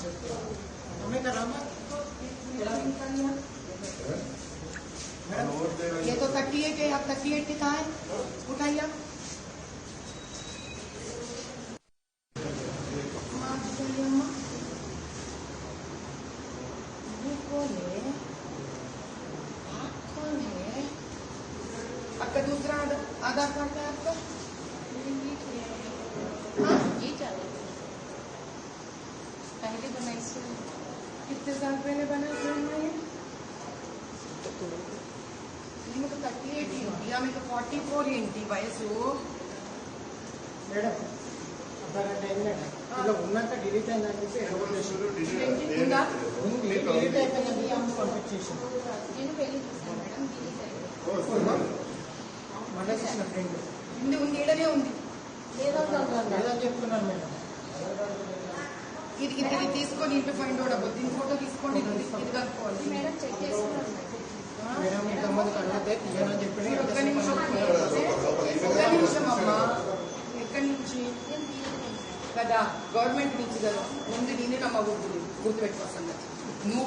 हमें कराना मैडम ये तो 38 है, आप 38 के कहाँ है? उठाइए आप आपका दूसरा आधार कार्ड है आपका? हाँ ये चाहिए। पहले बनाई से कितने साल पहले बना ये? మీకు 38 ఉంది, ఆమెకు 44 ఏంటి వయసు? మేడం అబ్బారంటే ఏం మేడం ఇలా ఉన్నంత డిలీట్ అయిందని చెప్పి డిలీట్ అయిపోయింది ఆమె కాంటాక్ట్ చేసాను. నేను పెళ్లి చేశాను మేడం, డిలీట్ అయిపోయింది. మళ్ళీ చేసిన ఫ్రెండ్ ఉంది ఉంది ఏడనే ఉంది లేదని చెప్తున్నాను మేడం. ఇది ఇది తీసుకొని ఇంటి ఫైండ్ అవుట్ అవ్వద్దు. దీని ఫోటో తీసుకోండి, ఇది కనుక్కోవాలి మేడం. చెక్ చేసుకున్నాను మేడం. ఇంతమంది కడిగితే తీయాలని చెప్పి ఒక్క నిమిషం అమ్మా. ఎక్కడి నుంచి కదా? గవర్నమెంట్ నుంచి కదా. ముందు నేనే నమ్మకూడదు, గుర్తుపెట్టుకోవాలి. నువ్వు